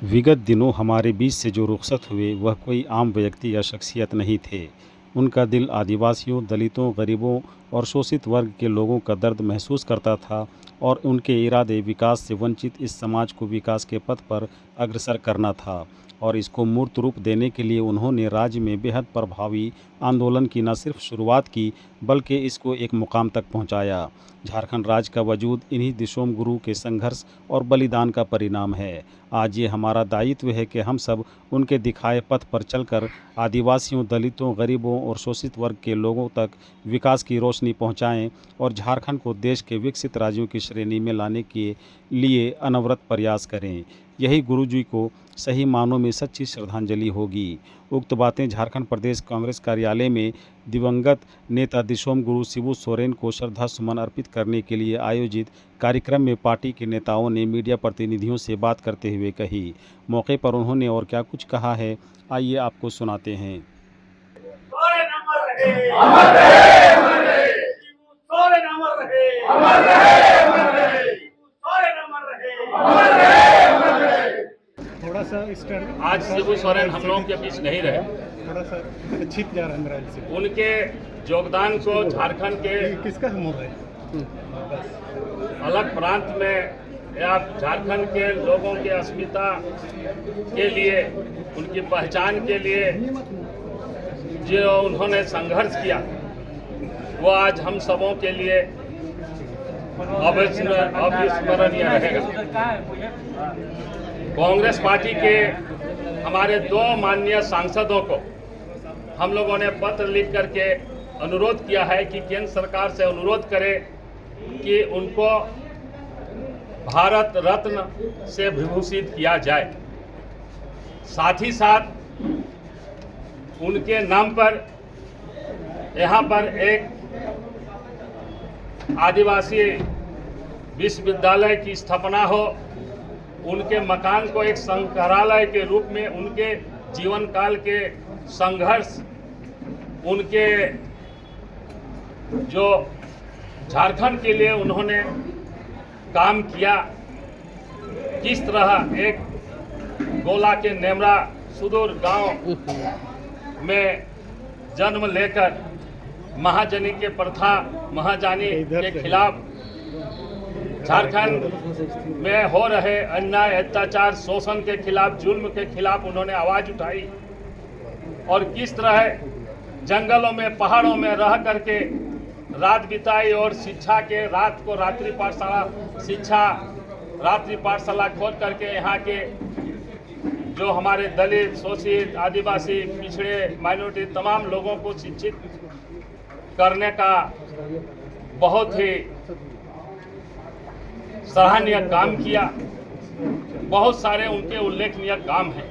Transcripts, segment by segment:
विगत दिनों हमारे बीच से जो रुखसत हुए वह कोई आम व्यक्ति या शख्सियत नहीं थे। उनका दिल आदिवासियों, दलितों, गरीबों और शोषित वर्ग के लोगों का दर्द महसूस करता था और उनके इरादे विकास से वंचित इस समाज को विकास के पथ पर अग्रसर करना था। और इसको मूर्त रूप देने के लिए उन्होंने राज्य में बेहद प्रभावी आंदोलन की न सिर्फ शुरुआत की बल्कि इसको एक मुकाम तक पहुंचाया। झारखंड राज्य का वजूद इन्हीं दिशोम गुरु के संघर्ष और बलिदान का परिणाम है। आज ये हमारा दायित्व है कि हम सब उनके दिखाए पथ पर चलकर आदिवासियों, दलितों, गरीबों और शोषित वर्ग के लोगों तक विकास की रोशनी पहुंचाएं और झारखंड को देश के विकसित राज्यों की श्रेणी में लाने के लिए अनवरत प्रयास करें। यही गुरु जी को सही मानों में सच्ची श्रद्धांजलि होगी। उक्त बातें झारखंड प्रदेश कांग्रेस कार्यालय में दिवंगत नेता दिशोम गुरु शिबू सोरेन को श्रद्धा सुमन अर्पित करने के लिए आयोजित कार्यक्रम में पार्टी के नेताओं ने मीडिया प्रतिनिधियों से बात करते हुए कही। मौके पर उन्होंने और क्या कुछ कहा है, आइए आपको सुनाते हैं। थोड़ा सा आज शिबू सोरेन हम लोगों के बीच नहीं रहे। थोड़ा सा छिप जा रहा है मोबाइल से। उनके योगदान को झारखंड के किसका है मोबाइल? अलग प्रांत में या झारखंड के लोगों के अस्मिता के लिए, उनकी पहचान के लिए जो उन्होंने संघर्ष किया वो आज हम सबों के लिए अविस्मरणीय रहेगा। कांग्रेस पार्टी के हमारे दो माननीय सांसदों को हम लोगों ने पत्र लिख करके अनुरोध किया है कि केंद्र सरकार से अनुरोध करें कि उनको भारत रत्न से विभूषित किया जाए। साथ ही साथ उनके नाम पर यहाँ पर एक आदिवासी विश्वविद्यालय की स्थापना हो, उनके मकान को एक संग्रहालय के रूप में उनके जीवन काल के संघर्ष, उनके जो झारखंड के लिए उन्होंने काम किया, किस तरह एक गोला के नेमरा सुदूर गांव में जन्म लेकर महाजनी के प्रथा, महाजानी के खिलाफ झारखंड में हो रहे अन्याय, अत्याचार, शोषण के खिलाफ, जुल्म के खिलाफ उन्होंने आवाज उठाई और किस तरह जंगलों में, पहाड़ों में रह करके रात बिताई और शिक्षा के रात को रात्रि पाठशाला शिक्षा, रात्रि पाठशाला खोल करके यहाँ के जो हमारे दलित, शोषित, आदिवासी, पिछड़े, माइनॉरिटी तमाम लोगों को शिक्षित करने का बहुत ही सराहनीय काम किया। बहुत सारे उनके उल्लेखनीय काम हैं।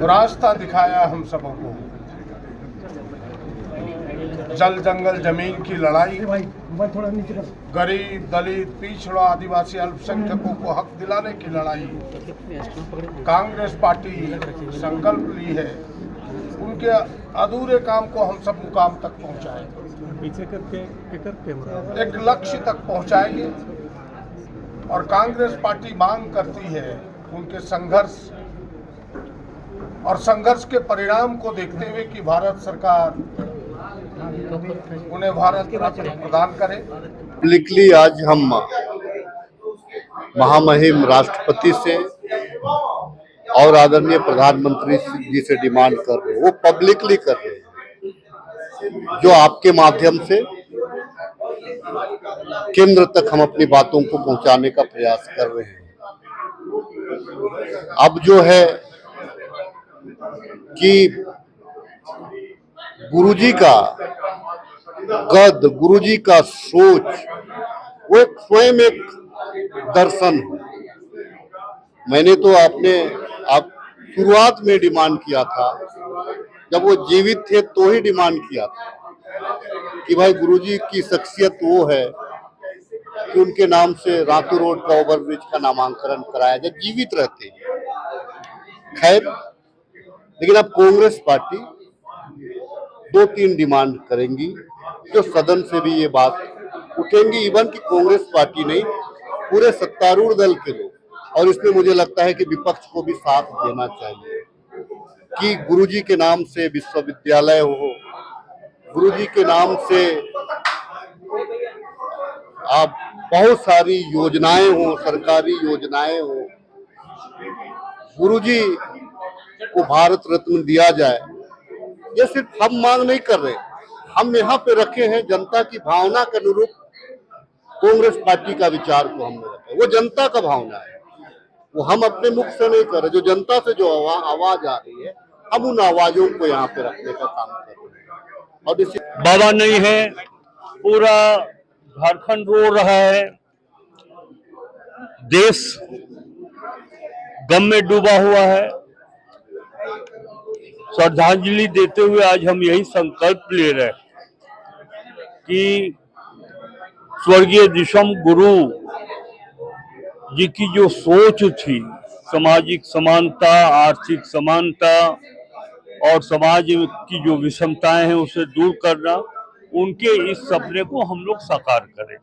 रास्ता दिखाया हम सबों को, जल जंगल जमीन की लड़ाई, गरीब, दलित, पिछड़ा, आदिवासी, अल्पसंख्यकों को हक दिलाने की लड़ाई कांग्रेस पार्टी संकल्प ली है। उनके अधूरे काम को हम सब मुकाम तक पहुंचाएं, पीछे करके एक लक्ष्य तक पहुंचाएंगे। और कांग्रेस पार्टी मांग करती है उनके संघर्ष और संघर्ष के परिणाम को देखते हुए कि भारत सरकार उन्हें भारत रत्न प्रदान करे। पब्लिकली आज हम महामहिम राष्ट्रपति से और आदरणीय प्रधानमंत्री जी से डिमांड कर रहे हैं, वो पब्लिकली कर रहे हैं, जो आपके माध्यम से केंद्र तक हम अपनी बातों को पहुंचाने का प्रयास कर रहे हैं। अब जो है कि गुरुजी का कद, गुरुजी का सोच, वो स्वयं एक दर्शन है। मैंने तो आप शुरुआत में डिमांड किया था, जब वो जीवित थे तो ही डिमांड किया था कि भाई गुरुजी की शख्सियत वो है कि उनके नाम से रातू रोड का ओवरब्रिज का नामांकन कराया जाए, जीवित रहते हैं। खैर, लेकिन अब कांग्रेस पार्टी 2-3 डिमांड करेंगी, जो सदन से भी ये बात उठेंगी। इवन कि कांग्रेस पार्टी नहीं, पूरे सत्तारूढ़ दल के लोग और इसमें मुझे लगता है कि विपक्ष को भी साथ देना चाहिए कि गुरुजी के नाम से विश्वविद्यालय हो, गुरुजी के नाम से आप बहुत सारी योजनाएं हो, सरकारी योजनाएं हो, गुरुजी को भारत रत्न दिया जाए। ये सिर्फ हम मांग नहीं कर रहे, हम यहाँ पे रखे हैं जनता की भावना के अनुरूप कांग्रेस पार्टी का विचार को हमने रखा। वो जनता का भावना है, वो हम अपने मुख से नहीं कर रहे। जो जनता से जो आवाज आ रही है, हम उन आवाजों को यहाँ पे रखने का काम कर रहे हैं। और इसी बाबा नहीं है, पूरा झारखंड रो रहा है, देश गम में डूबा हुआ है। श्रद्धांजलि देते हुए आज हम यही संकल्प ले रहे हैं कि स्वर्गीय दिशम गुरु जी की जो सोच थी, सामाजिक समानता, आर्थिक समानता और समाज की जो विषमताएं हैं उसे दूर करना, उनके इस सपने को हम लोग साकार करें।